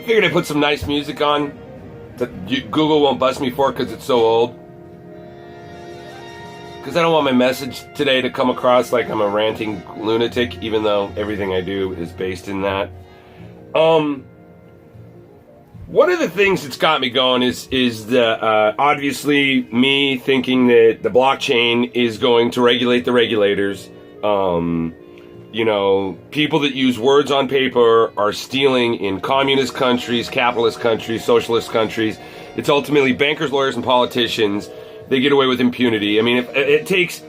Figured I'd put some nice music on that Google won't bust me for because it's so old. Because I don't want my message today to come across like I'm a ranting lunatic, even though everything I do is based in that. One of the things that's got me going is the obviously me thinking that the blockchain is going to regulate the regulators. People that use words on paper are stealing in communist countries, capitalist countries, socialist countries. It's ultimately bankers, lawyers, and politicians. They get away with impunity. I mean, if it takes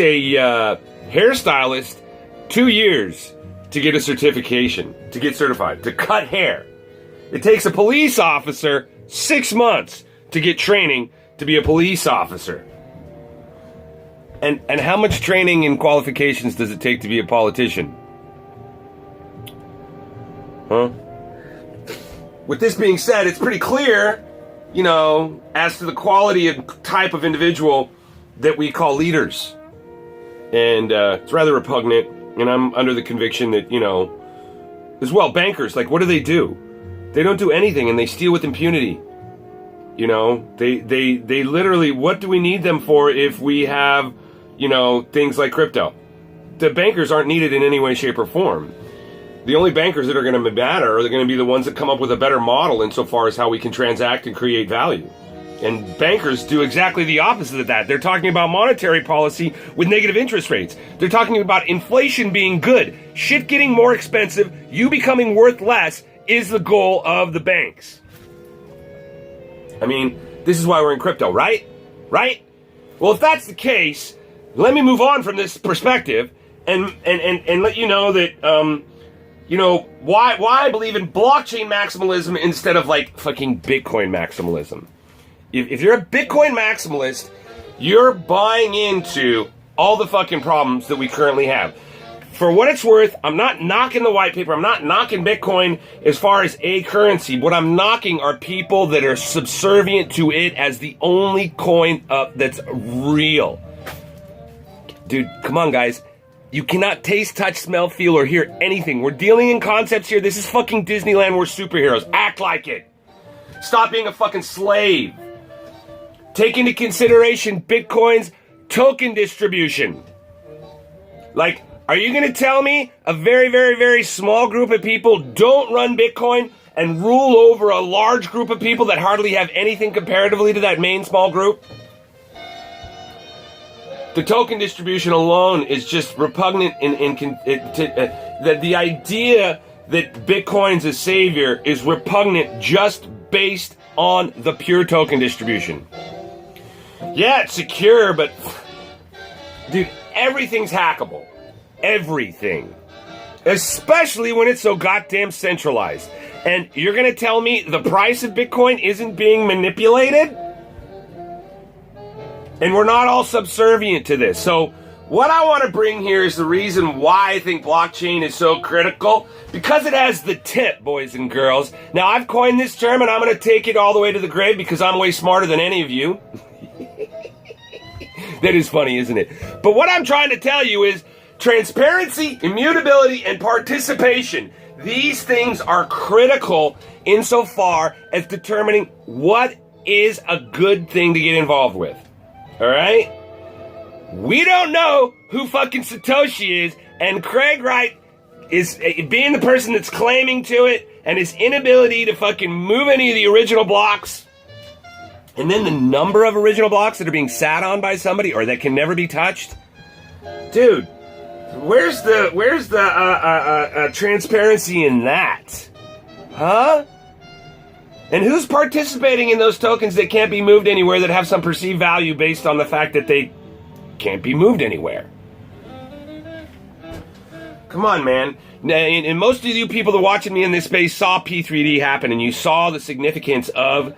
a hairstylist 2 years to get a certification, to get certified, to cut hair. It takes a police officer 6 months to get training to be a police officer. And how much training and qualifications does it take to be a politician? Huh? With this being said, it's pretty clear, as to the quality and type of individual that we call leaders. And it's rather repugnant, and I'm under the conviction that, as well, bankers, like, what do? They don't do anything, and they steal with impunity. They literally, what do we need them for if we have, things like crypto? The bankers aren't needed in any way, shape, or form. The only bankers that are going to matter are going to be the ones that come up with a better model insofar as how we can transact and create value. And bankers do exactly the opposite of that. They're talking about monetary policy with negative interest rates. They're talking about inflation being good. Shit getting more expensive, you becoming worth less is the goal of the banks. I mean, this is why we're in crypto, right? Right? Well, if that's the case, let me move on from this perspective and let you know that, why I believe in blockchain maximalism instead of, like, fucking Bitcoin maximalism. If you're a Bitcoin maximalist, you're buying into all the fucking problems that we currently have. For what it's worth, I'm not knocking the white paper. I'm not knocking Bitcoin as far as a currency. What I'm knocking are people that are subservient to it as the only coin that's real. Dude, come on, guys. You cannot taste, touch, smell, feel, or hear anything. We're dealing in concepts here. This is fucking Disneyland. We're superheroes. Act like it. Stop being a fucking slave. Take into consideration Bitcoin's token distribution. Like, are you going to tell me a very, very, very small group of people don't run Bitcoin and rule over a large group of people that hardly have anything comparatively to that main small group? The token distribution alone is just repugnant that the idea that Bitcoin's a savior is repugnant just based on the pure token distribution. Yeah, it's secure, but dude, everything's hackable. Everything. Especially when it's so goddamn centralized. And you're going to tell me the price of Bitcoin isn't being manipulated? And we're not all subservient to this. So what I want to bring here is the reason why I think blockchain is so critical. Because it has the tip, boys and girls. Now, I've coined this term, and I'm going to take it all the way to the grave because I'm way smarter than any of you. That is funny, isn't it? But what I'm trying to tell you is transparency, immutability, and participation. These things are critical insofar as determining what is a good thing to get involved with. All right? We don't know who fucking Satoshi is, and Craig Wright is being the person that's claiming to it, and his inability to fucking move any of the original blocks, and then the number of original blocks that are being sat on by somebody or that can never be touched. Dude, where's the transparency in that? Huh? And who's participating in those tokens that can't be moved anywhere, that have some perceived value based on the fact that they can't be moved anywhere? Come on, man. And most of you people that are watching me in this space saw P3D happen, and you saw the significance of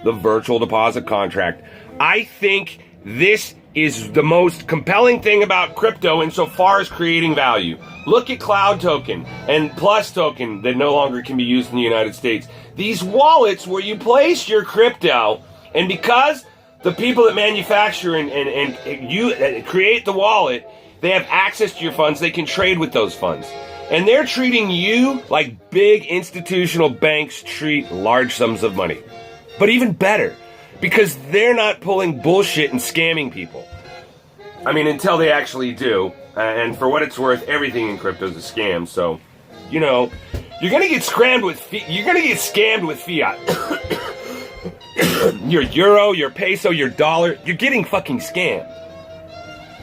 the virtual deposit contract. I think this is the most compelling thing about crypto insofar as creating value. Look at Cloud Token and Plus Token that no longer can be used in the United States. These wallets where you place your crypto, and because the people that manufacture and you create the wallet, they have access to your funds, they can trade with those funds. And they're treating you like big institutional banks treat large sums of money. But even better, because they're not pulling bullshit and scamming people. I mean, until they actually do. And for what it's worth, everything in crypto is a scam. So, you know, you're gonna get scammed with fiat. Your euro, your peso, your dollar, you're getting fucking scammed.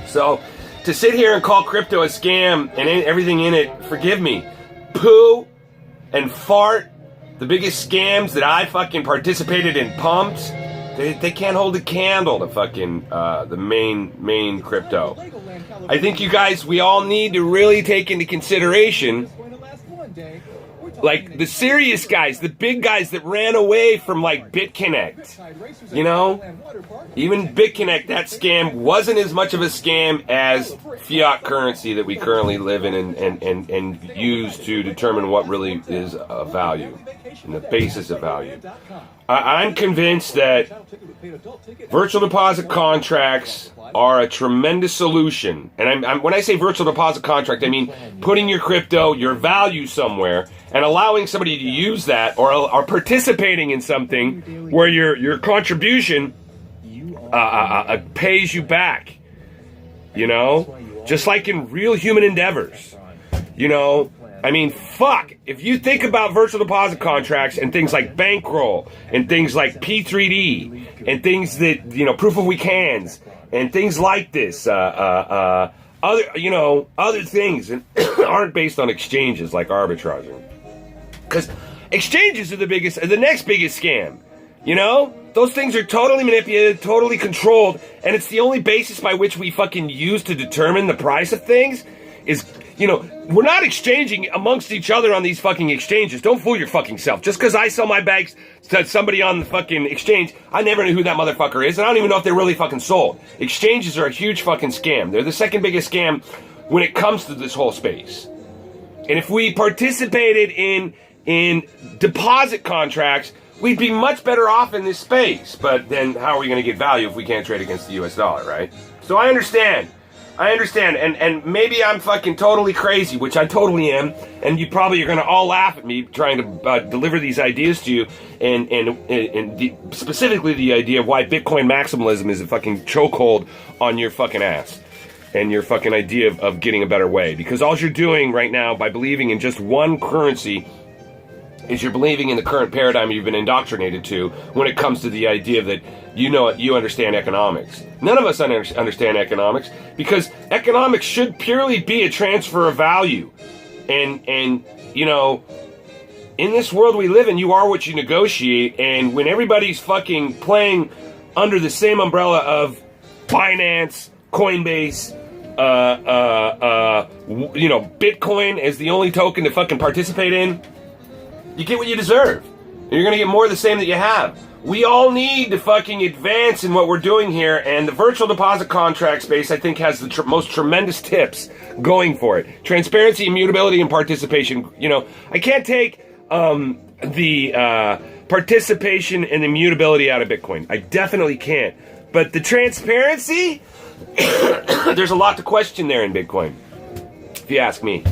So, to sit here and call crypto a scam and everything in it, forgive me, poo and fart, the biggest scams that I fucking participated in pumped, they can't hold a candle to fucking the main crypto. I think you guys, we all need to really take into consideration, like, the serious guys, the big guys that ran away from, like, BitConnect. You know? Even BitConnect, that scam, wasn't as much of a scam as fiat currency that we currently live in and use to determine what really is a value and the basis of value. I'm convinced that virtual deposit contracts are a tremendous solution. And when I say virtual deposit contract, I mean putting your crypto, your value somewhere, and allowing somebody to use that or participating in something where your contribution pays you back. You know? Just like in real human endeavors. You know? I mean, fuck. If you think about virtual deposit contracts and things like bankroll and things like P3D and things that, you know, proof of weak hands and things like this, other things aren't based on exchanges like arbitraging. Because exchanges are the next biggest scam. You know? Those things are totally manipulated, totally controlled, and it's the only basis by which we fucking use to determine the price of things is, you know, we're not exchanging amongst each other on these fucking exchanges. Don't fool your fucking self. Just because I sell my bags to somebody on the fucking exchange, I never knew who that motherfucker is, and I don't even know if they're really fucking sold. Exchanges are a huge fucking scam. They're the second biggest scam when it comes to this whole space. And if we participated in deposit contracts, we'd be much better off in this space. But then how are we going to get value if we can't trade against the US dollar, right? So I understand, and maybe I'm fucking totally crazy, which I totally am, and you probably are going to all laugh at me trying to deliver these ideas to you, and specifically the idea of why Bitcoin maximalism is a fucking chokehold on your fucking ass, and your fucking idea of getting a better way. Because all you're doing right now by believing in just one currency is you're believing in the current paradigm you've been indoctrinated to when it comes to the idea that you understand economics. None of us understand economics because economics should purely be a transfer of value. And you know, in this world we live in, you are what you negotiate, and when everybody's fucking playing under the same umbrella of Binance, Coinbase, Bitcoin as the only token to fucking participate in, you get what you deserve. And you're going to get more of the same that you have. We all need to fucking advance in what we're doing here, and the virtual deposit contract space, I think, has the most tremendous tips going for it. Transparency, immutability, and participation. You know, I can't take the participation and immutability out of Bitcoin. I definitely can't. But the transparency, there's a lot to question there in Bitcoin, if you ask me.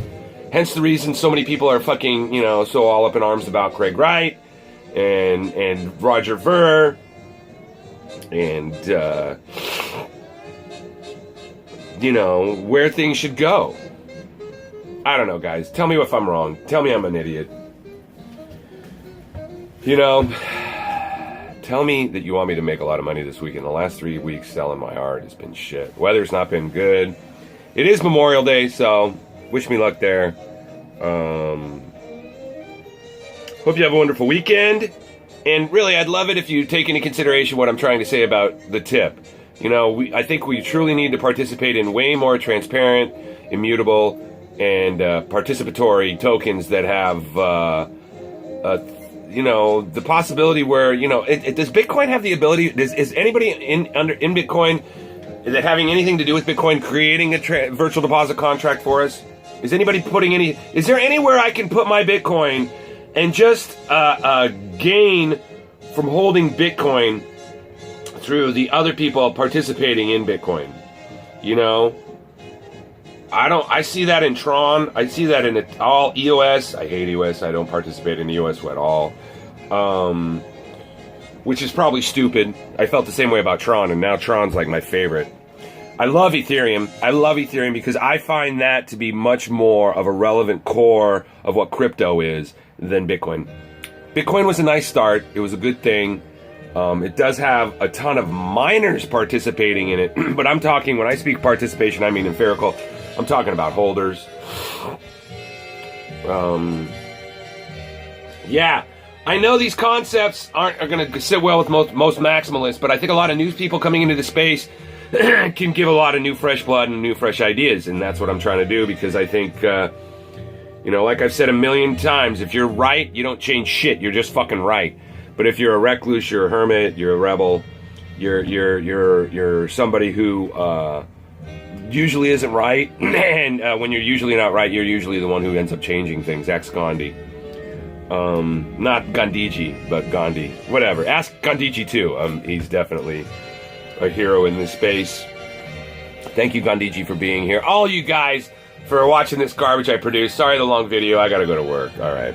Hence the reason so many people are fucking, you know, so all up in arms about Craig Wright and Roger Ver and, you know, where things should go. I don't know, guys. Tell me if I'm wrong. Tell me I'm an idiot. You know, tell me that you want me to make a lot of money this weekend. The last 3 weeks selling my art has been shit. Weather's not been good. It is Memorial Day, so wish me luck there. Hope you have a wonderful weekend. And really, I'd love it if you take into consideration what I'm trying to say about the tip. You know, I think we truly need to participate in way more transparent, immutable, and participatory tokens that have, you know, the possibility where, you know, does Bitcoin have the ability, is anybody in Bitcoin that having anything to do with Bitcoin creating a virtual deposit contract for us? Is anybody is there anywhere I can put my Bitcoin and just gain from holding Bitcoin through the other people participating in Bitcoin? You know? I see that in Tron. I see that in all EOS. I hate EOS. I don't participate in EOS at all. Which is probably stupid. I felt the same way about Tron, and now Tron's like my favorite. I love Ethereum. I love Ethereum because I find that to be much more of a relevant core of what crypto is than Bitcoin. Bitcoin was a nice start. It was a good thing. It does have a ton of miners participating in it, but I'm talking, when I speak participation, I mean empirical. I'm talking about holders. Yeah, I know these concepts are going to sit well with most maximalists, but I think a lot of new people coming into the space can give a lot of new fresh blood and new fresh ideas, and that's what I'm trying to do, because I think, like I've said a million times, if you're right, you don't change shit. You're just fucking right. But if you're a recluse, you're a hermit, you're a rebel, you're somebody who usually isn't right, and when you're usually not right, you're usually the one who ends up changing things. Ex Gandhi. Not Gandhiji, but Gandhi. Whatever. Ask Gandhiji too. He's definitely a hero in this space. Thank you, Gandhiji, for being here. All you guys for watching this garbage I produced. Sorry the long video. I gotta go to work. All right.